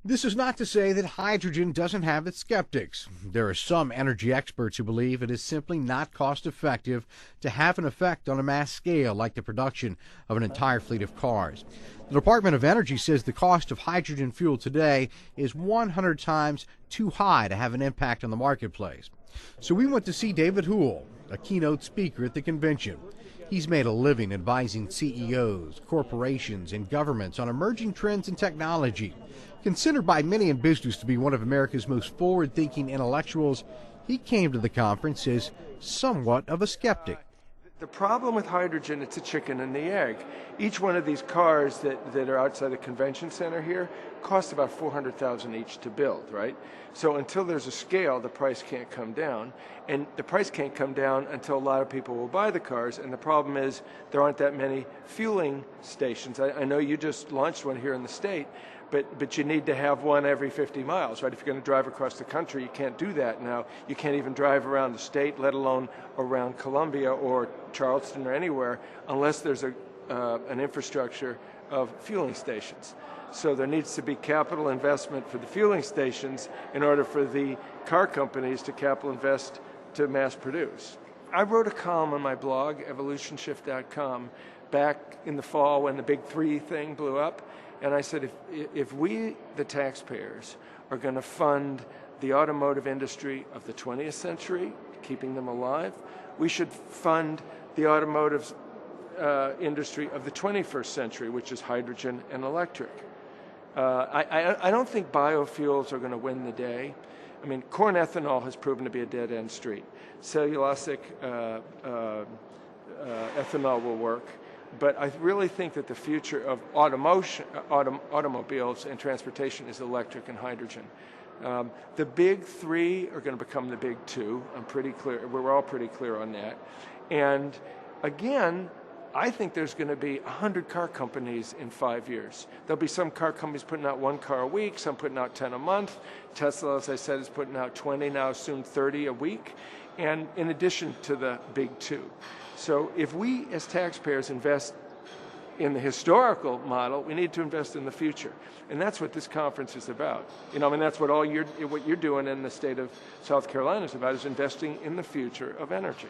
This is not to say that hydrogen doesn't have its skeptics. There are some energy experts who believe it is simply not cost effective to have an effect on a mass scale like the production of an entire fleet of cars. The Department of Energy says the cost of hydrogen fuel today is 100 times too high to have an impact on the marketplace. So we went to see David Houle, a keynote speaker at the convention. He's made a living advising CEOs, corporations, and governments on emerging trends in technology. Considered by many in business to be one of America's most forward-thinking intellectuals, he came to the conference as somewhat of a skeptic. The problem with hydrogen, it's a chicken and the egg. Each one of these cars that are outside the convention center here cost about $400,000 each to build, right? So until there's a scale, the price can't come down. And the price can't come down until a lot of people will buy the cars. And the problem is there aren't that many fueling stations. I know you just launched one here in the state, but you need to have one every 50 miles, right? If you're going to drive across the country, you can't do that now. You can't even drive around the state, let alone around Columbia or Charleston or anywhere, unless there's an infrastructure of fueling stations. So there needs to be capital investment for the fueling stations in order for the car companies to capital invest to mass produce. I wrote a column on my blog, evolutionshift.com, back in the fall when the Big Three thing blew up. And I said, if we, the taxpayers, are going to fund the automotive industry of the 20th century, keeping them alive, we should fund the automotive industry of the 21st century, which is hydrogen and electric. I don't think biofuels are going to win the day. I mean, corn ethanol has proven to be a dead-end street. Cellulosic ethanol will work. But I really think that the future of automobiles and transportation is electric and hydrogen. The Big Three are going to become the Big Two. I'm pretty clear. We're all pretty clear on that. And again, I think there's going to be 100 car companies in 5 years. There'll be some car companies putting out 1 car a week, some putting out 10 a month. Tesla, as I said, is putting out 20 now, soon 30 a week. And in addition to the Big Two. So if we as taxpayers invest in the historical model, we need to invest in the future. And that's what this conference is about. You know, I mean, that's what what you're doing in the state of South Carolina is about, is investing in the future of energy.